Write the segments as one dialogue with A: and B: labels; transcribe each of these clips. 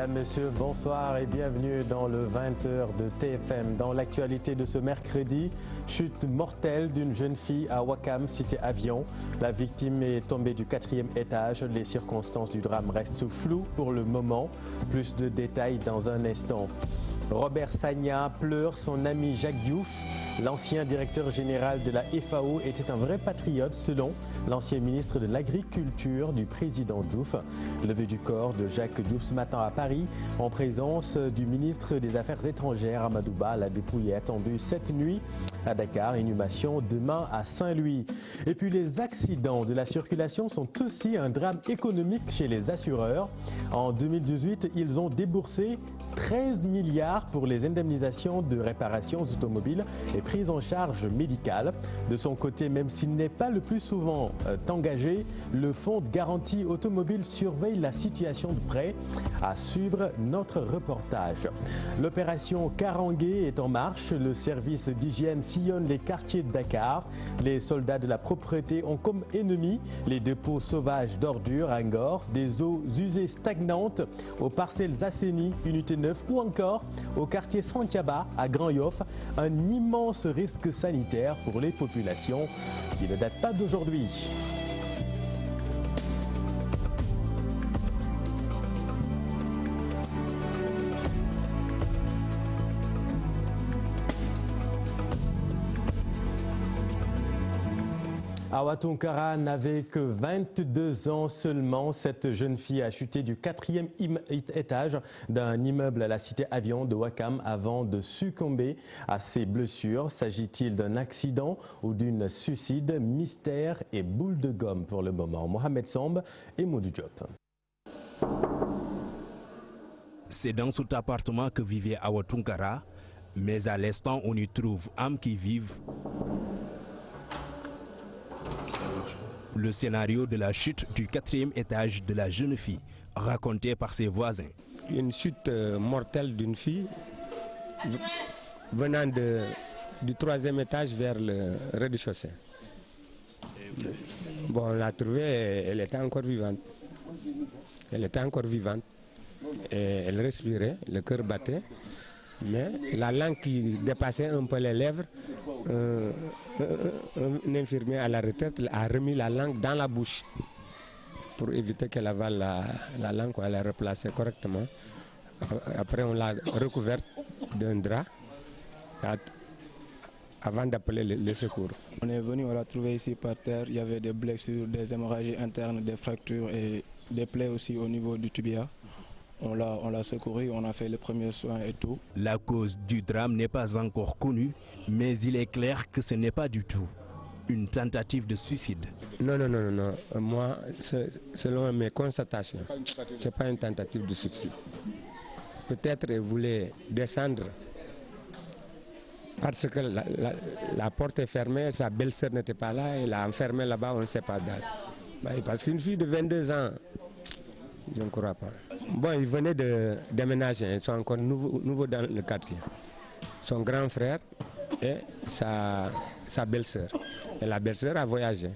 A: Mesdames, Messieurs, bonsoir et bienvenue dans le 20h de TFM. Dans l'actualité de ce mercredi, chute mortelle d'une jeune fille à Ouakam, cité Avion. La victime est tombée du 4e étage. Les circonstances du drame restent floues pour le moment. Plus de détails dans un instant. Robert Sagna pleure son ami Jacques Diouf. L'ancien directeur général de la FAO était un vrai patriote selon l'ancien ministre de l'Agriculture du président Diouf. Levée du corps de Jacques Diouf ce matin à Paris en présence du ministre des Affaires étrangères Amadou Ba. La dépouille est attendue cette nuit à Dakar, inhumation demain à Saint-Louis. Et puis les accidents de la circulation sont aussi un drame économique chez les assureurs. En 2018, ils ont déboursé 13 milliards pour les indemnisations de réparation automobiles et prise en charge médicale. De son côté, même s'il n'est pas le plus souvent engagé, le fonds de garantie automobile surveille la situation de près. À suivre notre reportage. L'opération Karangué est en marche. Le service d'hygiène sillonne les quartiers de Dakar. Les soldats de la propreté ont comme ennemis les dépôts sauvages d'ordures à Ngor, des eaux usées stagnantes aux parcelles Asseni, unité 9 ou encore au quartier Santiaba à Grand Yoff. Un immense risque sanitaire pour les populations qui ne date pas d'aujourd'hui. Awa Tunkara n'avait que 22 ans seulement. Cette jeune fille a chuté du 4e étage d'un immeuble à la cité Avion de Ouakam avant de succomber à ses blessures. S'agit-il d'un accident ou d'une suicide? Mystère et boule de gomme pour le moment. Mohamed Samb et Modou Diop.
B: C'est dans cet appartement que vivait Awa Tunkara, mais à l'instant on y trouve âmes qui vivent. Le scénario de la chute du 4e étage de la jeune fille, raconté par ses voisins.
C: Une chute mortelle d'une fille venant du 3e étage vers le rez-de-chaussée. Bon, on l'a trouvée, elle était encore vivante. Elle était encore vivante. Et elle respirait, le cœur battait. Mais la langue qui dépassait un peu les lèvres, un infirmier à la retraite a remis la langue dans la bouche pour éviter qu'elle avale la langue, elle l'a replacée correctement. Après, on l'a recouverte d'un drap avant d'appeler les secours.
D: On est venu, on l'a trouvé ici par terre. Il y avait des blessures, des hémorragies internes, des fractures et des plaies aussi au niveau du tibia. On l'a secouru, on a fait les premiers soins et tout.
B: La cause du drame n'est pas encore connue, mais il est clair que ce n'est pas du tout une tentative de suicide.
C: Non. Moi, selon mes constatations, ce n'est pas une tentative de suicide. Peut-être qu'elle voulait descendre parce que la porte est fermée, sa belle-sœur n'était pas là, elle l'a enfermée là-bas, on ne sait pas d'elle. Parce qu'une fille de 22 ans, je ne crois pas. Bon, ils venaient de déménager, ils sont encore nouveaux dans le quartier. Son grand frère et sa belle-sœur. Et la belle-sœur a voyagé.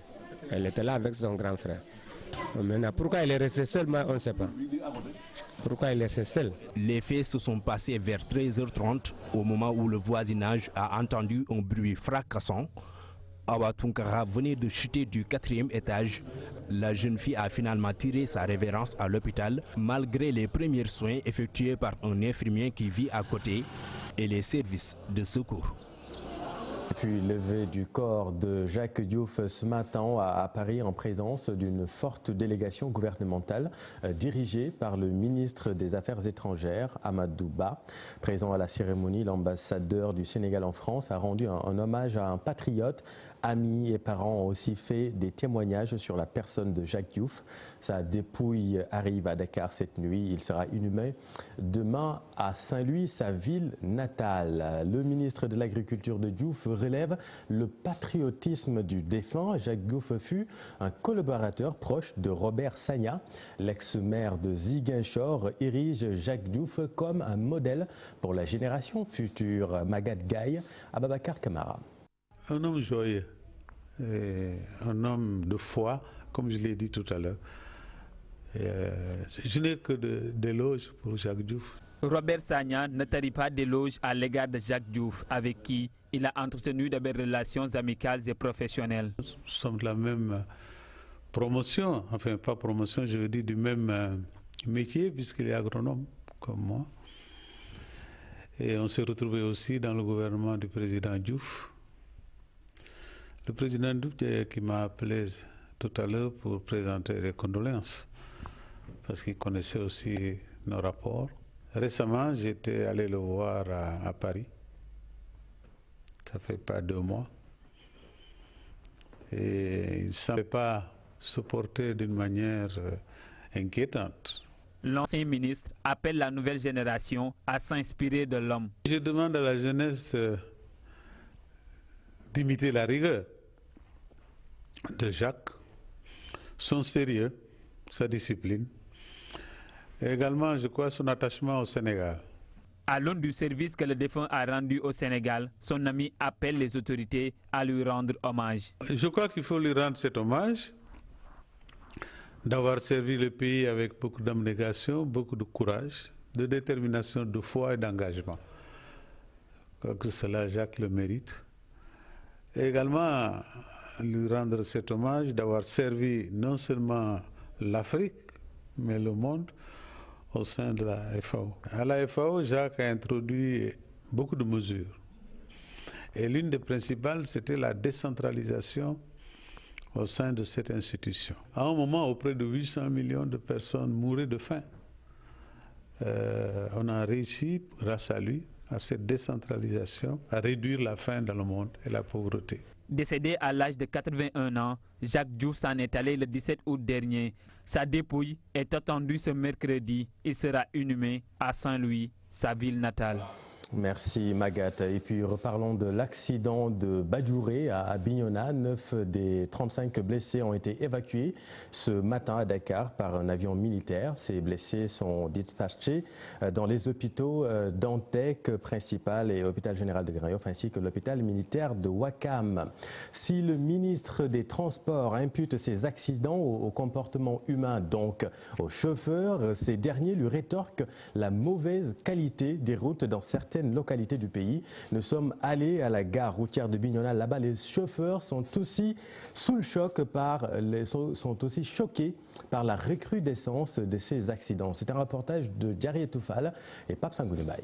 C: Elle était là avec son grand frère. Maintenant, pourquoi elle est restée seule, on ne sait pas. Pourquoi elle est restée seule?
B: Les faits se sont passés vers 13h30, au moment où le voisinage a entendu un bruit fracassant. Awa Tunkara venait de chuter du 4e étage. La jeune fille a finalement tiré sa révérence à l'hôpital malgré les premiers soins effectués par un infirmier qui vit à côté et les services de secours.
A: Puis levée du corps de Jacques Diouf ce matin à Paris en présence d'une forte délégation gouvernementale dirigée par le ministre des Affaires étrangères, Amadou Ba. Présent à la cérémonie, l'ambassadeur du Sénégal en France a rendu un hommage à un patriote. Amis et parents ont aussi fait des témoignages sur la personne de Jacques Diouf. Sa dépouille arrive à Dakar cette nuit. Il sera inhumé demain à Saint-Louis, sa ville natale. Le ministre de l'Agriculture de Diouf relève le patriotisme du défunt. Jacques Diouf fut un collaborateur proche de Robert Sagna. L'ex-maire de Ziguinchor érige Jacques Diouf comme un modèle pour la génération future. Magatte Gaye, Ababacar Camara.
E: Un homme joyeux, un homme de foi, comme je l'ai dit tout à l'heure. Je n'ai que des éloges pour Jacques Diouf.
F: Robert Sagna ne tarit pas d'éloges à l'égard de Jacques Diouf, avec qui il a entretenu de belles relations amicales et professionnelles.
E: Nous sommes de la même promotion, enfin pas promotion, je veux dire du même métier, puisqu'il est agronome comme moi. Et on s'est retrouvé aussi dans le gouvernement du président Diouf. Le président Diouf qui m'a appelé tout à l'heure pour présenter des condoléances, parce qu'il connaissait aussi nos rapports. Récemment, j'étais allé le voir à Paris. Ça fait pas 2 mois. Et il ne semblait pas se porter d'une manière inquiétante.
F: L'ancien ministre appelle la nouvelle génération à s'inspirer de l'homme.
E: Je demande à la jeunesse d'imiter la rigueur de Jacques, son sérieux, sa discipline, et également, je crois, son attachement au Sénégal.
F: À l'aune du service que le défunt a rendu au Sénégal, son ami appelle les autorités à lui rendre hommage.
E: Je crois qu'il faut lui rendre cet hommage, d'avoir servi le pays avec beaucoup d'abnégation, beaucoup de courage, de détermination, de foi et d'engagement. Je crois que cela, Jacques le mérite. Et également, lui rendre cet hommage d'avoir servi non seulement l'Afrique, mais le monde au sein de la FAO. À la FAO, Jacques a introduit beaucoup de mesures. Et l'une des principales, c'était la décentralisation au sein de cette institution. À un moment, auprès de 800 millions de personnes mouraient de faim. On a réussi, grâce à lui, à cette décentralisation, à réduire la faim dans le monde et la pauvreté.
F: Décédé à l'âge de 81 ans, Jacques Diouf s'en est allé le 17 août dernier. Sa dépouille est attendue ce mercredi. Il sera inhumé à Saint-Louis, sa ville natale.
A: Merci Magat. Et puis reparlons de l'accident de Badjouré à Bignona. 9 des 35 blessés ont été évacués ce matin à Dakar par un avion militaire. Ces blessés sont dispatchés dans les hôpitaux Dantec principal et hôpital général de Grand Yoff ainsi que l'hôpital militaire de Ouakam. Si le ministre des Transports impute ces accidents au comportement humain, donc aux chauffeurs, ces derniers lui rétorquent la mauvaise qualité des routes dans certaines localités du pays. Nous sommes allés à la gare routière de Bignona. Là-bas, les chauffeurs sont aussi sous le choc sont aussi choqués par la recrudescence de ces accidents. C'est un reportage de Diarry Toufal et Pape Sangounoubaye.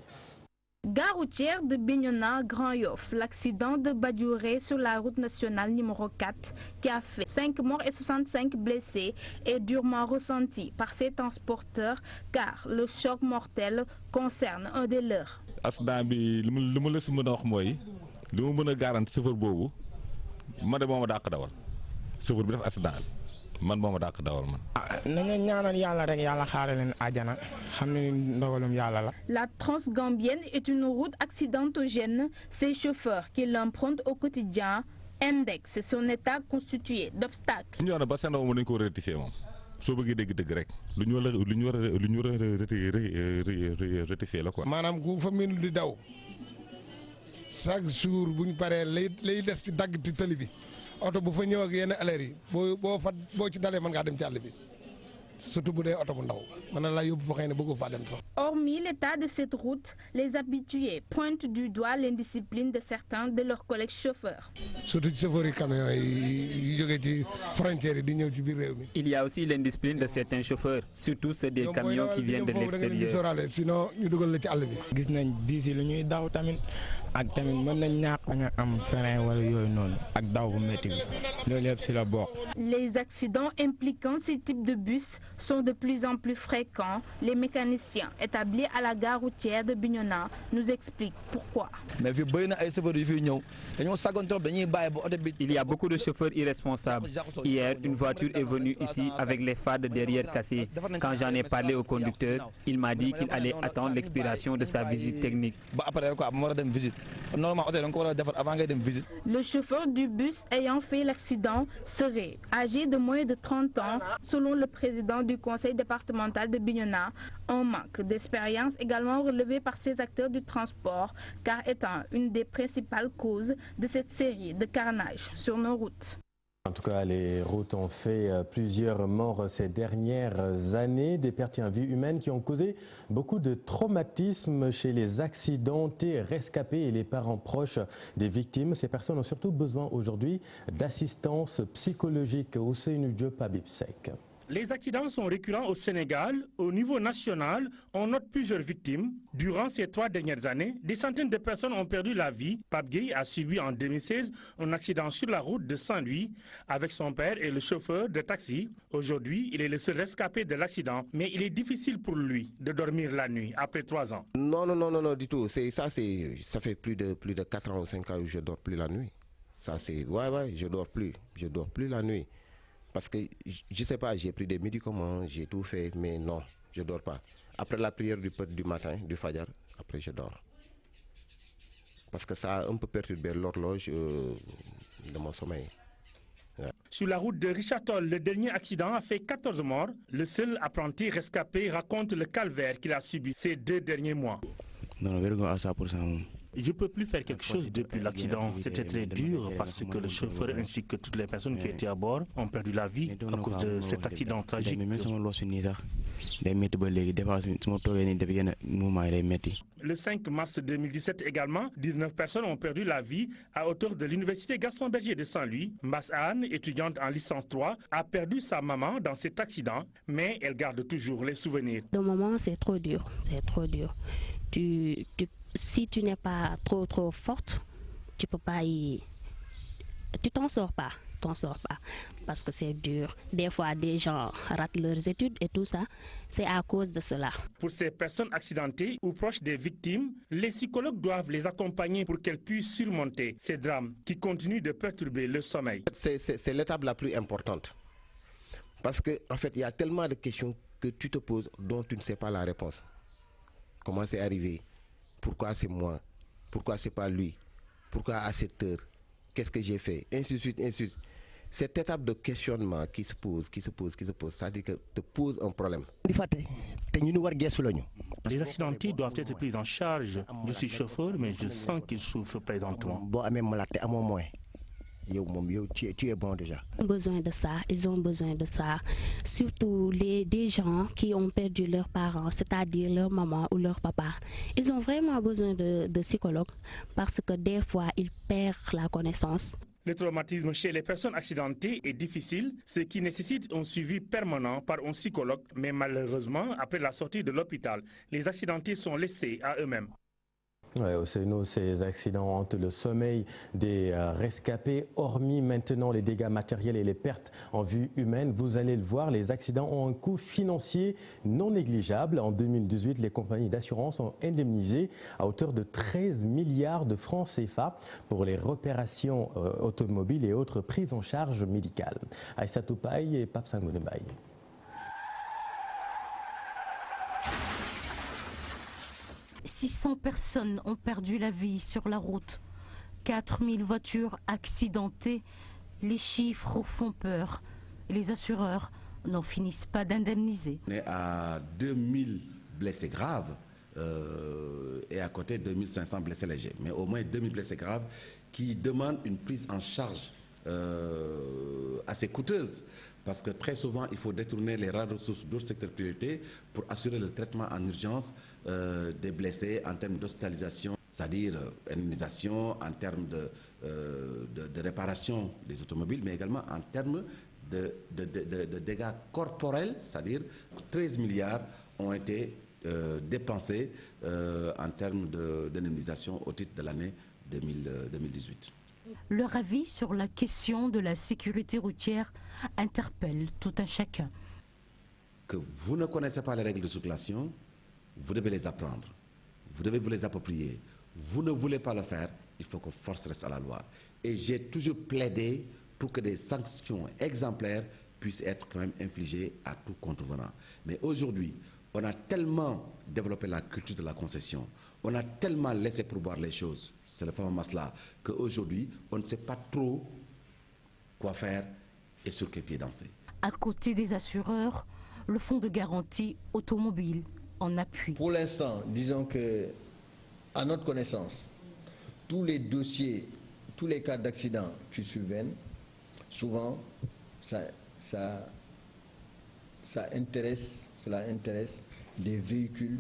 G: Gare routière de Bignona, Grand Yoff, l'accident de Badjouré sur la route nationale numéro 4 qui a fait 5 morts et 65 blessés est durement ressenti par ces transporteurs car le choc mortel concerne un des leurs.
H: Accident bi li ma la si mën a wax mooy li ma mën a garanti chauffeur boobu man de moo ma dàq dawal chauffeur bi def accident man moo ma dàq dawal man.
I: nañu ñaanal yàlla rek yàlla xaare leen àjjana xam ne ndogalum yàlla la. La Transgambienne est une route accidentogène. Ces chauffeurs qui l'empruntent au quotidien indexent son état constitué d'obstacles.
H: ñu wax ba seen moom dañu ko rectifier moom soo bëggee dégg rek lu ñu war a rectifier la quoi.
J: maanaam ku fa miin di daw chaque jour bu ñu paree lay des ci dagg ci tali bi oto bu fa ñëw ak yenn alerte yi boo ci dalee mën ngaa dem ci àll bi surtout bu dee oto bu ndaw mën na laa yóbbu fa xëy na bëggu faa dem sax.
G: Hormis l'état de cette route, les habitués pointent du doigt l'indiscipline de certains de leurs collègues chauffeurs.
J: Surtout ci chauffeurs yi camions yi jógee ci frontières yi di ñëw ci biir réew mi.
F: Il y a aussi l'indiscipline de certains chauffeurs, surtout ceux des camions qui viennent de l'extérieur.
J: Sinon ñu dugal la ci àll bi.
I: Gis nañ biis yi lu ñuy daw tamit ak tamit mën nañ ñàkk a am frein wala yooyu noonu ak daw bu métti bi loolu yëpp si la bokk.
G: Les accidents impliquant ces types de bus sont de plus en plus fréquents. Les mécaniciens établis à la gare routière de Bignona nous expliquent pourquoi.
F: Il y a beaucoup de chauffeurs irresponsables. Hier, une voiture est venue ici avec les phares de derrière cassés. Quand j'en ai parlé au conducteur, il m'a dit qu'il allait attendre l'expiration de sa visite technique.
G: Le chauffeur du bus ayant fait l'accident serait âgé de moins de 30 ans, selon le président du conseil départemental de Bignona. Un manque d'expérience également relevé par ces acteurs du transport, car étant une des principales causes de cette série de carnages sur nos routes.
A: En tout cas, les routes ont fait plusieurs morts ces dernières années, des pertes en vie humaine qui ont causé beaucoup de traumatismes chez les accidentés, rescapés et les parents proches des victimes. Ces personnes ont surtout besoin aujourd'hui d'assistance psychologique. Ousseynou Diop, Abibsek.
K: Les accidents sont récurrents au Sénégal. Au niveau national, on note plusieurs victimes. Durant ces 3 dernières années, des centaines de personnes ont perdu la vie. Pape Gueye a subi en 2016 un accident sur la route de Saint-Louis avec son père et le chauffeur de taxi. Aujourd'hui, il est le seul rescapé de l'accident, mais il est difficile pour lui de dormir la nuit après 3 ans.
L: Non, du tout. Ça fait plus de 4 ans ou 5 ans que je ne dors plus la nuit. Je dors plus la nuit. Parce que, je ne sais pas, j'ai pris des médicaments, j'ai tout fait, mais non, je ne dors pas. Après la prière du matin, du Fajr, après je dors. Parce que ça a un peu perturbé l'horloge de mon sommeil. Ouais.
K: Sur la route de Richard Toll, le dernier accident a fait 14 morts. Le seul apprenti rescapé raconte le calvaire qu'il a subi ces 2 derniers mois.
M: Non, à 100%.
K: Je ne peux plus faire quelque chose depuis l'accident. C'était très dur parce que le chauffeur ainsi que toutes les personnes qui étaient à bord ont perdu la vie à cause de cet accident tragique. Le 5 mars 2017 également, 19 personnes ont perdu la vie à hauteur de l'université Gaston Berger de Saint-Louis. Mbass Anne, étudiante en licence 3, a perdu sa maman dans cet accident, mais elle garde toujours les souvenirs.
N: De moment, c'est trop dur, si tu n'es pas trop forte, tu peux pas tu t'en sors pas, parce que c'est dur. Des fois, des gens ratent leurs études et tout ça, c'est à cause de cela.
K: Pour ces personnes accidentées ou proches des victimes, les psychologues doivent les accompagner pour qu'elles puissent surmonter ces drames qui continuent de perturber le sommeil.
L: C'est l'étape la plus importante. Parce qu'en fait, il y a tellement de questions que tu te poses dont tu ne sais pas la réponse. Comment c'est arrivé? Pourquoi c'est moi? Pourquoi c'est pas lui? Pourquoi à cette heure? Qu'est-ce que j'ai fait? Ainsi de suite, ainsi de suite. Cette étape de questionnement qui se pose, ça dit que te pose un problème.
K: Les accidentés doivent être pris en charge. Je suis chauffeur, mais je sens qu'ils souffrent présentement.
N: Tu es bon déjà. Ils ont besoin de ça. Surtout des gens qui ont perdu leurs parents, c'est-à-dire leur maman ou leur papa. Ils ont vraiment besoin de psychologues parce que des fois, ils perdent la connaissance.
K: Le traumatisme chez les personnes accidentées est difficile, ce qui nécessite un suivi permanent par un psychologue. Mais malheureusement, après la sortie de l'hôpital, les accidentés sont laissés à eux-mêmes.
A: Ouais, ces accidents hantent le sommeil des rescapés, hormis maintenant les dégâts matériels et les pertes en vue humaine. Vous allez le voir, les accidents ont un coût financier non négligeable. En 2018, les compagnies d'assurance ont indemnisé à hauteur de 13 milliards de francs CFA pour les reparations automobiles et autres prises en charge médicales. Aïssatou Paye et Pape Sangonebaye.
O: 600 personnes ont perdu la vie sur la route. 4000 voitures accidentées. Les chiffres font peur. Les assureurs n'en finissent pas d'indemniser.
P: On est à 2000 blessés graves et à côté 2500 blessés légers. Mais au moins 2000 blessés graves qui demandent une prise en charge assez coûteuse. Parce que très souvent, il faut détourner les rares ressources d'autres secteurs prioritaires pour assurer le traitement en urgence des blessés en termes d'hospitalisation, c'est-à-dire indemnisation, en termes de réparation des automobiles, mais également en termes de dégâts corporels, c'est-à-dire 13 milliards ont été dépensés en termes d'indemnisation au titre de l'année 2018.
O: Leur avis sur la question de la sécurité routière interpelle tout un chacun.
P: Que vous ne connaissez pas les règles de circulation, vous devez les apprendre. Vous devez vous les approprier. Vous ne voulez pas le faire, il faut que force reste à la loi. Et j'ai toujours plaidé pour que des sanctions exemplaires puissent être quand même infligées à tout contrevenant. Mais aujourd'hui, on a tellement développé la culture de la concession, on a tellement laissé pourboire les choses, c'est le fameux masla, qu'aujourd'hui, on ne sait pas trop quoi faire et sur quel pied danser.
O: À côté des assureurs, le fonds de garantie automobile en appuie.
Q: Pour l'instant, disons que, à notre connaissance, tous les dossiers, tous les cas d'accident qui surviennent souvent, cela intéresse des véhicules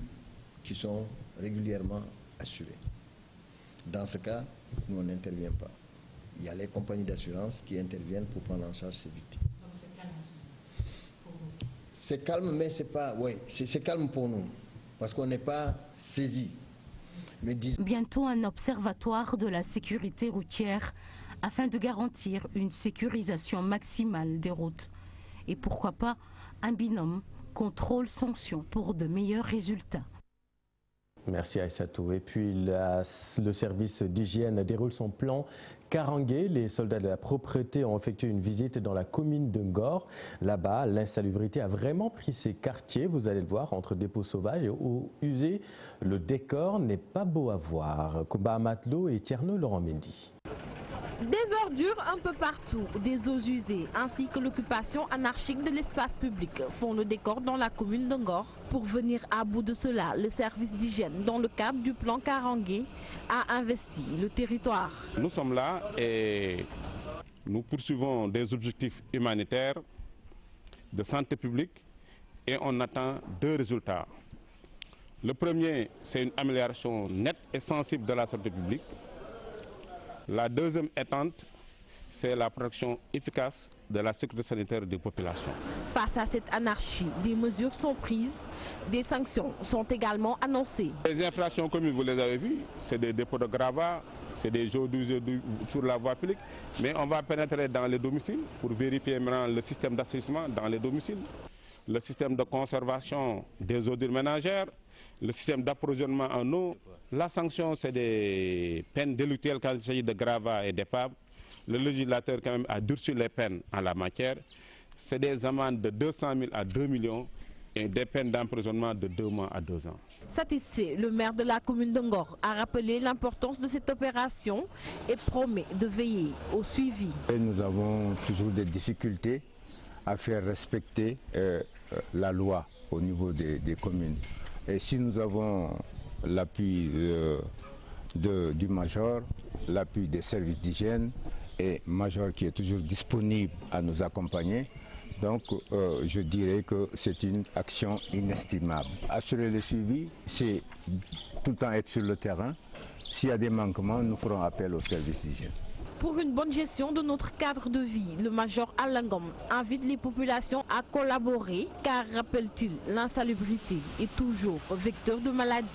Q: qui sont régulièrement assurés. Dans ce cas, nous, on n'intervient pas. Il y a les compagnies d'assurance qui interviennent pour prendre en charge ces victimes. C'est calme, mais c'est pas... Oui, c'est calme pour nous, parce qu'on n'est pas saisi. Mais
O: bientôt un observatoire de la sécurité routière afin de garantir une sécurisation maximale des routes. Et pourquoi pas un binôme contrôle-sanction pour de meilleurs résultats.
A: Merci Aïssatou. Et puis le service d'hygiène déroule son plan Karangué. Les soldats de la propreté ont effectué une visite dans la commune de Ngor. Là-bas, l'insalubrité a vraiment pris ses quartiers. Vous allez le voir, entre dépôts sauvages et eaux usées, le décor n'est pas beau à voir. Koumba Amatlo et Tierno Laurent Mendy.
R: Des ordures un peu partout, des eaux usées ainsi que l'occupation anarchique de l'espace public font le décor dans la commune de Ngor. Pour venir à bout de cela, le service d'hygiène, dans le cadre du plan Karangué, a investi le territoire.
S: Nous sommes là et nous poursuivons des objectifs humanitaires, de santé publique et on attend 2 résultats. Le premier, c'est une amélioration nette et sensible de la santé publique. La deuxième étente, c'est la protection efficace de la sécurité sanitaire des populations.
R: Face à cette anarchie, des mesures sont prises, des sanctions sont également annoncées. Les
S: infractions communes, vous les avez vues, c'est des dépôts de gravats, c'est des jeux d'usure sur la voie publique, mais on va pénétrer dans les domiciles pour vérifier maintenant le système d'assainissement dans les domiciles, le système de conservation des ordures ménagères, le système d'approvisionnement en eau. La sanction, c'est des peines délictuelles quand il s'agit de gravats et d'épaves. Le législateur quand même a durci les peines en la matière. C'est des amendes de 200 000 à 2 millions et des peines d'emprisonnement de 2 mois à 2 ans.
R: Satisfait, le maire de la commune de Ngor a rappelé l'importance de cette opération et promet de veiller au suivi.
T: Nous avons toujours des difficultés à faire respecter la loi au niveau des communes. Et si nous avons l'appui du major, l'appui des services d'hygiène et major qui est toujours disponible à nous accompagner, donc je dirais que c'est une action inestimable. Assurer le suivi, c'est tout le temps être sur le terrain. S'il y a des manquements, nous ferons appel aux services d'hygiène.
R: Pour une bonne gestion de notre cadre de vie, le major Alangom invite les populations à collaborer car, rappelle-t-il, l'insalubrité est toujours vecteur de maladies.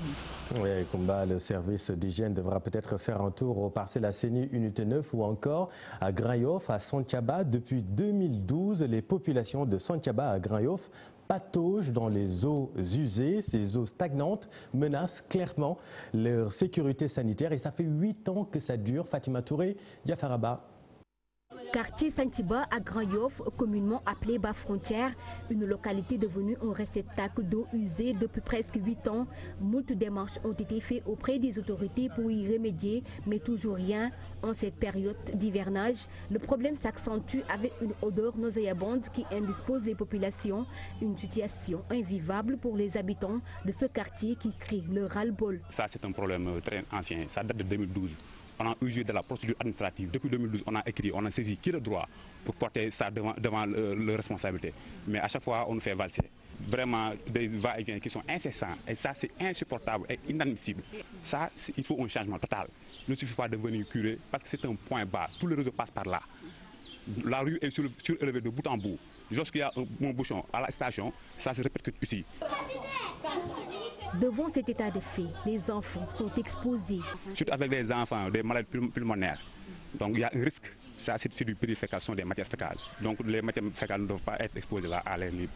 A: Oui, Koumba, le service d'hygiène devra peut-être faire un tour au parcelles Asseni Unité 9 ou encore à Grand-Yoff, à Santhiaba. Depuis 2012, les populations de Santhiaba à Grand-Yoff pataugent dans les eaux usées. Ces eaux stagnantes menacent clairement leur sécurité sanitaire et ça fait 8 ans que ça dure. Fatima Touré, Diafaraba.
U: Quartier Santhiaba à Grand-Yoff, communément appelé Bas-Frontière, une localité devenue un réceptacle d'eau usée depuis presque 8 ans. Moult démarches ont été faites auprès des autorités pour y remédier, mais toujours rien. En cette période d'hivernage, le problème s'accentue avec une odeur nauséabonde qui indispose les populations. Une situation invivable pour les habitants de ce quartier qui crient le ras-le-bol.
V: Ça, c'est un problème très ancien, ça date de 2012. On a usé de la procédure administrative. Depuis 2012, on a écrit, on a saisi qui le droit pour porter ça devant le responsabilité. Mais à chaque fois, on nous fait valser. Vraiment, des va-et-vient qui sont incessants. Et ça, c'est insupportable et inadmissible. Ça, il faut un changement total. Il ne suffit pas de venir curer parce que c'est un point bas. Tout le réseau passe par là. La rue est surélevée de bout en bout. Lorsqu'il y a un bouchon à la station, ça se répercute ici.
U: Devant cet état de fait, les enfants sont exposés.
V: Surtout avec les enfants, des maladies pulmonaires. Donc il y a un risque. Ça, c'est une purification des matières fécales. Donc les matières fécales ne doivent pas être exposées là à l'air libre.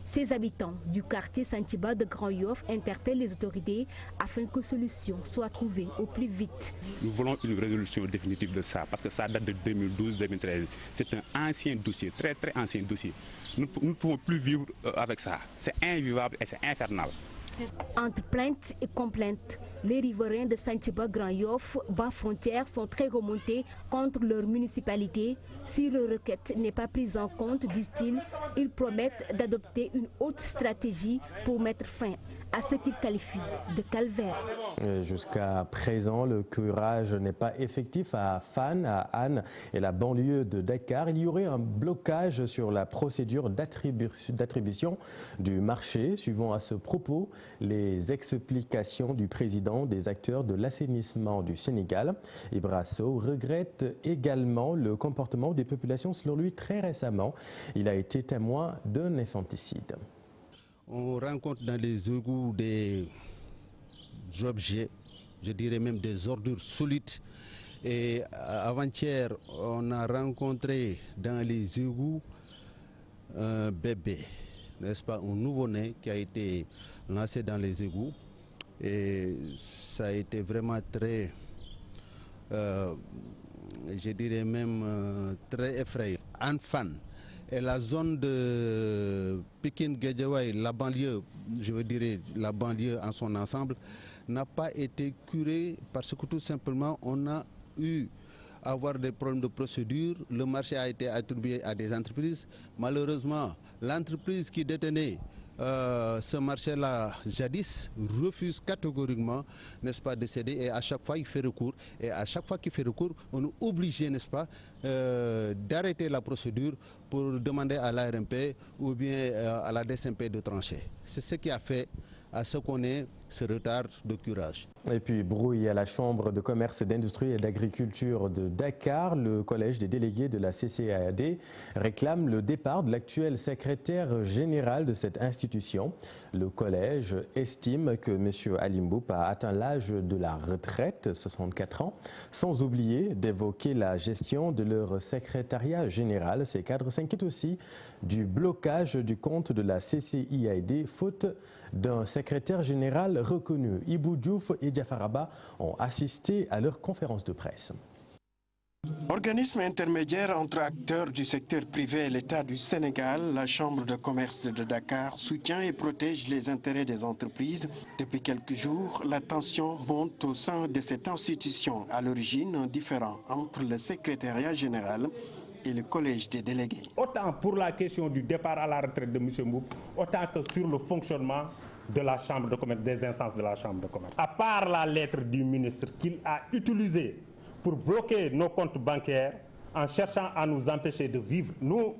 U: Ces habitants du quartier Santhiaba de Grand-Yoff interpellent les autorités afin que solution soit trouvée au plus vite.
V: Nous voulons une résolution définitive de ça parce que ça date de 2012-2013. C'est un ancien dossier, très très ancien dossier. Nous ne pouvons plus vivre avec ça. C'est invivable et c'est infernal.
U: Entre plainte et complainte, les riverains de Santhiaba Grand-Yoff, Bas-Frontière, sont très remontés contre leur municipalité. Si leur requête n'est pas prise en compte, disent-ils, ils promettent d'adopter une autre stratégie pour mettre fin à ce qu'il qualifie de calvaire.
A: Jusqu'à présent, le curage n'est pas effectif à Fann, à Anne et la banlieue de Dakar. Il y aurait un blocage sur la procédure d'attribution du marché. Suivant à ce propos les explications du président des acteurs de l'assainissement du Sénégal, Ibra Sow, regrette également le comportement des populations. Selon lui, très récemment, il a été témoin d'un infanticide.
C: On rencontre dans les égouts des objets, je dirais même des ordures solides. Et avant-hier, on a rencontré dans les égouts un bébé, n'est-ce pas, un nouveau-né qui a été lancé dans les égouts. Et ça a été vraiment très, je dirais même très effrayant. Anfan et la zone de Pikine-Guédiawaye, la banlieue, je veux dire la banlieue en son ensemble, n'a pas été curée parce que tout simplement on a eu à avoir des problèmes de procédure. Le marché a été attribué à des entreprises. Malheureusement, l'entreprise qui détenait ce marché-là, jadis, refuse catégoriquement, n'est-ce pas, de céder, et à chaque fois il fait recours. Et à chaque fois qu'il fait recours, on est obligé, n'est-ce pas, d'arrêter la procédure pour demander à l'ARMP ou bien à la DSMP de trancher. C'est ce qui a fait à ce qu'on ait ce retard de curage.
A: Et puis brouille à la Chambre de commerce, d'industrie et d'agriculture de Dakar. Le collège des délégués de la CCAD réclame le départ de l'actuel secrétaire général de cette institution. Le collège estime que M. Ali Mboup a atteint l'âge de la retraite, 64 ans, sans oublier d'évoquer la gestion de leur secrétariat général. Ces cadres s'inquiètent aussi du blocage du compte de la CCIAD, faute d'un secrétaire général reconnu. Ibou Diouf et Diafaraba ont assisté à leur conférence de presse.
D: Organisme intermédiaire entre acteurs du secteur privé et l'État du Sénégal, la Chambre de commerce de Dakar soutient et protège les intérêts des entreprises. Depuis quelques jours, la tension monte au sein de cette institution. À l'origine, un différend entre le secrétariat général et le collège des délégués.
K: Autant pour la question du départ à la retraite de M. Mboup, autant que sur le fonctionnement de la Chambre de commerce, des instances de la Chambre de commerce. À part la lettre du ministre qu'il a utilisée pour bloquer nos comptes bancaires en cherchant à nous empêcher de vivre, nous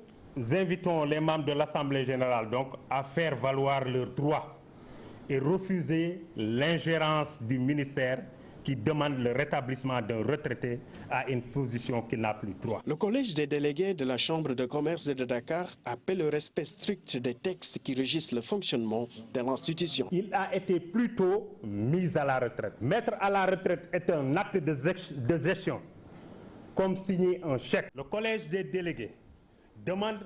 K: invitons les membres de l'Assemblée générale donc à faire valoir leurs droits et refuser l'ingérence du ministère qui demande le rétablissement d'un retraité à une position qu'il n'a plus droit.
D: Le collège des délégués de la Chambre de commerce de Dakar appelle au respect strict des textes qui régissent le fonctionnement de l'institution.
K: Il a été plutôt mis à la retraite. Mettre à la retraite est un acte de gestion, comme signer un chèque. Le collège des délégués demande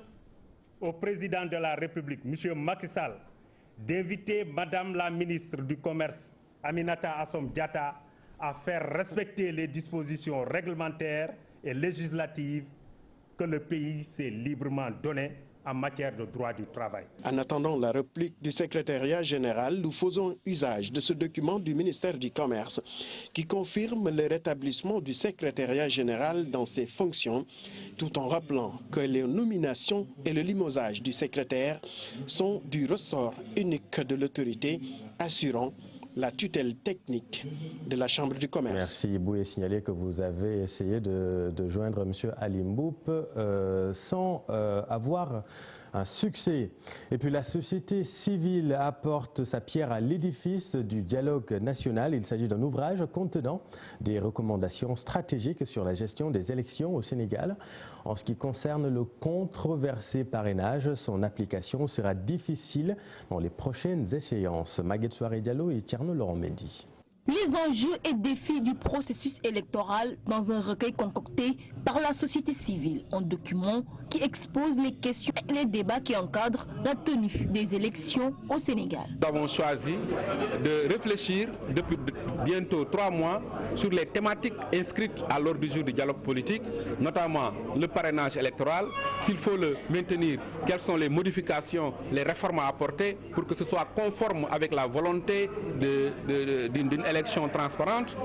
K: au président de la République, M. Macky Sall, d'inviter Madame la ministre du Commerce, Aminata Assom Diatta, à faire respecter les dispositions réglementaires et législatives que le pays s'est librement données en matière de droit du travail.
D: En attendant la réplique du secrétariat général, nous faisons usage de ce document du ministère du Commerce qui confirme le rétablissement du secrétariat général dans ses fonctions, tout en rappelant que les nominations et le limogeage du secrétaire sont du ressort unique de l'autorité assurant la tutelle technique de la Chambre du commerce.
A: Merci. Vous pouvez signaler que vous avez essayé de joindre M. Ali Mboup sans avoir un succès. Et puis la société civile apporte sa pierre à l'édifice du dialogue national. Il s'agit d'un ouvrage contenant des recommandations stratégiques sur la gestion des élections au Sénégal. En ce qui concerne le controversé parrainage, son application sera difficile dans les prochaines échéances. Maguette Souaré Diallo et Tierno Laurent Mendy.
W: Les enjeux et défis du processus électoral dans un recueil concocté par la société civile, un document qui expose les questions et les débats qui encadrent la tenue des élections au Sénégal.
S: Nous avons choisi de réfléchir depuis bientôt 3 mois sur les thématiques inscrites à l'ordre du jour du dialogue politique, notamment le parrainage électoral, s'il faut le maintenir, quelles sont les modifications, les réformes à apporter pour que ce soit conforme avec la volonté d'une
B: élection transparente.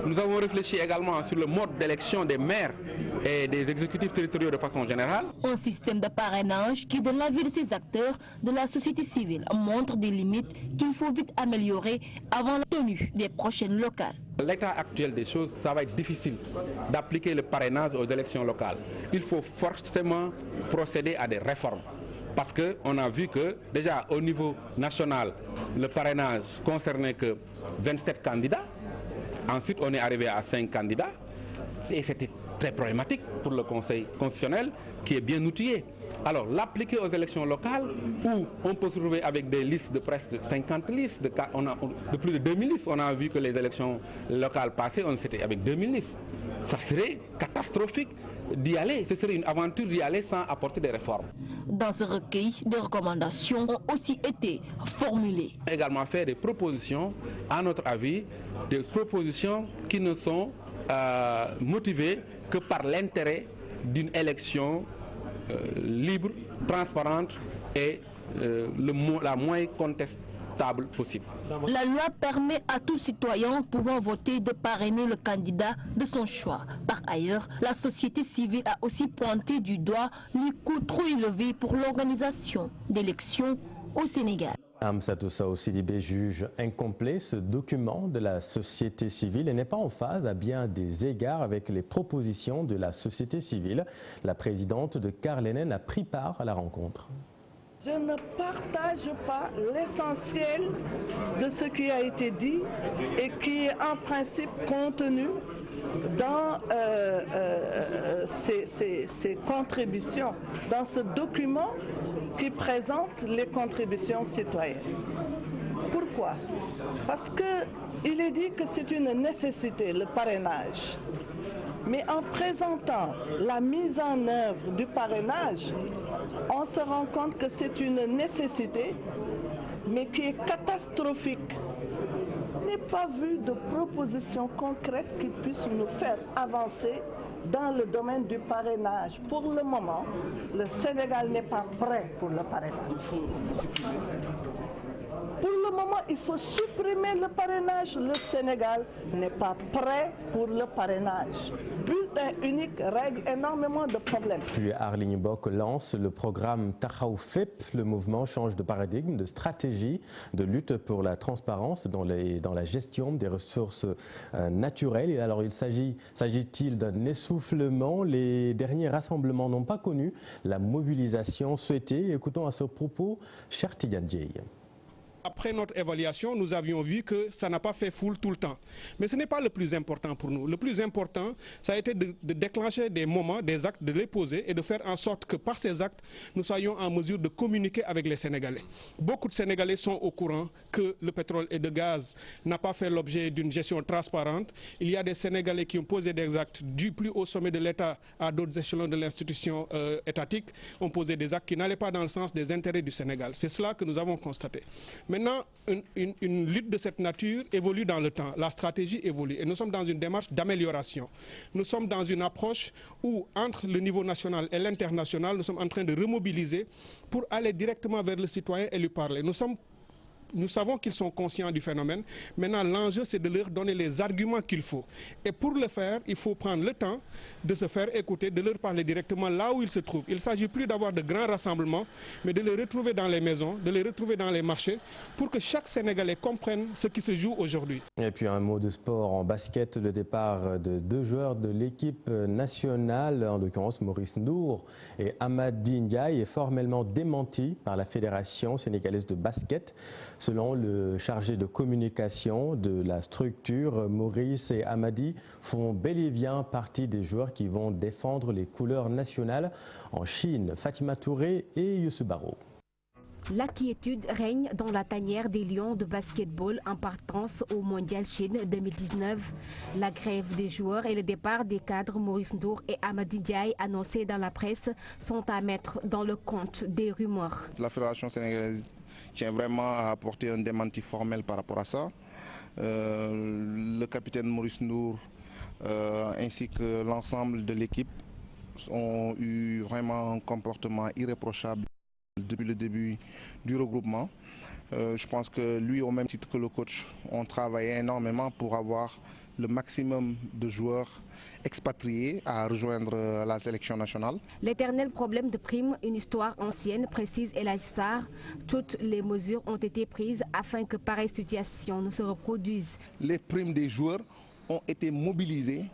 B: Nous avons réfléchi également sur le mode d'élection des maires et des exécutifs territoriaux de façon générale.
W: Un système de parrainage qui, dans l'avis de ces acteurs de la société civile, montre des limites qu'il faut vite améliorer avant la tenue des prochaines locales.
B: L'état actuel des choses, ça va être difficile d'appliquer le parrainage aux élections locales. Il faut forcément procéder à des réformes. Parce qu'on a vu que déjà au niveau national, le parrainage concernait que 27 candidats. Ensuite, on est arrivé à 5 candidats. Et c'était très problématique pour le Conseil constitutionnel qui est bien outillé. Alors l'appliquer aux élections locales où on peut se retrouver avec des listes de presque 50 listes, de plus de 2000 listes. On a vu que les élections locales passées, on était avec 2000 listes. Ça serait catastrophique d'y aller, ce serait une aventure d'y aller sans apporter des réformes.
W: Dans ce recueil, des recommandations ont aussi été formulées.
B: On a également fait des propositions, à notre avis, des propositions qui ne sont motivées que par l'intérêt d'une élection libre, transparente et la moins contestable possible.
W: La loi permet à tout citoyen pouvant voter de parrainer le candidat de son choix. Par ailleurs, la société civile a aussi pointé du doigt les coûts trop élevés pour l'organisation d'élections au Sénégal.
A: Amsatou Sow Sidibé juge incomplet ce document de la société civile et n'est pas en phase à bien des égards avec les propositions de la société civile. La présidente de Carlenen a pris part à la rencontre.
E: Je ne partage pas l'essentiel de ce qui a été dit et qui est en principe contenu dans ces contributions, dans ce document qui présente les contributions citoyennes. Pourquoi? Parce qu'il est dit que c'est une nécessité, le parrainage. Mais en présentant la mise en œuvre du parrainage, on se rend compte que c'est une nécessité, mais qui est catastrophique. Il n'est pas vu de propositions concrètes qui puissent nous faire avancer dans le domaine du parrainage. Pour le moment, le Sénégal n'est pas prêt pour le parrainage. Pour le moment, il faut supprimer le parrainage. Le Sénégal n'est pas prêt pour le parrainage. Bulletin unique règle énormément de problèmes.
A: Puis Arline Bok lance le programme Taxaw Fépp. Le mouvement change de paradigme, de stratégie, de lutte pour la transparence dans la gestion des ressources naturelles. Et alors, s'agit-il d'un essoufflement? Les derniers rassemblements n'ont pas connu la mobilisation souhaitée. Écoutons à ce propos Cheikh Tidiane Dièye.
H: Après notre évaluation, nous avions vu que ça n'a pas fait foule tout le temps. Mais ce n'est pas le plus important pour nous. Le plus important, ça a été de déclencher des moments, des actes, de les poser et de faire en sorte que par ces actes, nous soyons en mesure de communiquer avec les Sénégalais. Beaucoup de Sénégalais sont au courant que le pétrole et le gaz n'a pas fait l'objet d'une gestion transparente. Il y a des Sénégalais qui ont posé des actes du plus haut sommet de l'État à d'autres échelons de l'institution étatique, ont posé des actes qui n'allaient pas dans le sens des intérêts du Sénégal. C'est cela que nous avons constaté. Maintenant, une lutte de cette nature évolue dans le temps. La stratégie évolue et nous sommes dans une démarche d'amélioration. Nous sommes dans une approche où, entre le niveau national et l'international, nous sommes en train de remobiliser pour aller directement vers le citoyen et lui parler. Nous savons qu'ils sont conscients du phénomène. Maintenant, l'enjeu, c'est de leur donner les arguments qu'il faut. Et pour le faire, il faut prendre le temps de se faire écouter, de leur parler directement là où ils se trouvent. Il ne s'agit plus d'avoir de grands rassemblements, mais de les retrouver dans les maisons, de les retrouver dans les marchés, pour que chaque Sénégalais comprenne ce qui se joue aujourd'hui.
A: Et puis un mot de sport en basket, le départ de 2 joueurs de l'équipe nationale, en l'occurrence Maurice Ndour et Amadi Ndiaye, est formellement démenti par la Fédération sénégalaise de basket. Selon le chargé de communication de la structure, Maurice et Amadi font bel et bien partie des joueurs qui vont défendre les couleurs nationales en Chine. Fatima Touré et Youssou Baro.
U: L'inquiétude règne dans la tanière des Lions de basketball en partance au Mondial Chine 2019. La grève des joueurs et le départ des cadres Maurice Ndour et Amadi Ndiaye annoncés dans la presse sont à mettre dans le compte des rumeurs.
X: La Fédération sénégalaise tient vraiment à apporter un démenti formel par rapport à ça. Le capitaine Maurice Ndour ainsi que l'ensemble de l'équipe ont eu vraiment un comportement irréprochable depuis le début du regroupement. Je pense que lui, au même titre que le coach, ont travaillé énormément pour avoir le maximum de joueurs expatriés à rejoindre la sélection nationale.
U: L'éternel problème de primes, une histoire ancienne, précise El Hadji Sarr. Toutes les mesures ont été prises afin que pareille situation ne se reproduise.
X: Les primes des joueurs ont été mobilisées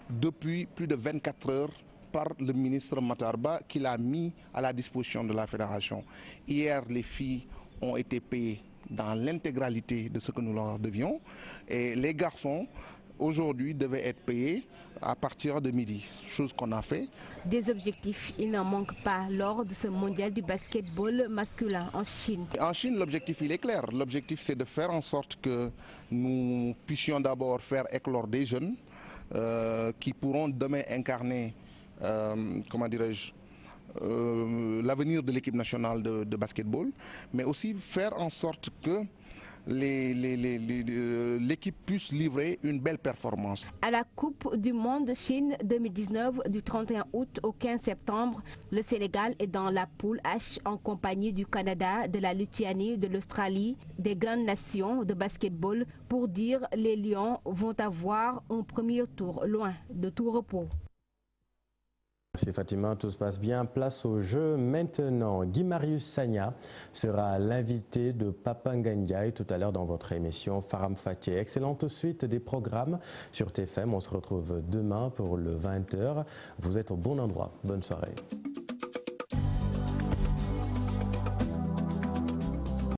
X: depuis plus de 24 heures par le ministre Matarba qui l'a mis à la disposition de la fédération. Hier, les filles ont été payées dans l'intégralité de ce que nous leur devions et les garçons aujourd'hui devaient être payés à partir de midi, chose qu'on a fait.
U: Des objectifs, il n'en manque pas lors de ce mondial du basketball masculin en Chine.
X: En Chine, l'objectif il est clair. L'objectif c'est de faire en sorte que nous puissions d'abord faire éclore des jeunes qui pourront demain incarner, comment dirais-je, l'avenir de l'équipe nationale de basketball, mais aussi faire en sorte que l'équipe puisse livrer une belle performance.
U: À la Coupe du Monde de Chine 2019, du 31 août au 15 septembre, le Sénégal est dans la poule H en compagnie du Canada, de la Lituanie, de l'Australie, des grandes nations de basketball. Pour dire, les Lions vont avoir un premier tour loin de tout repos.
A: Merci Fatima, tout se passe bien. Place au jeu maintenant. Guy-Marius Sagna sera l'invité de Papa Ndiaye tout à l'heure dans votre émission Faram Fatih. Excellente suite des programmes sur TFM. On se retrouve demain pour le 20h. Vous êtes au bon endroit. Bonne soirée.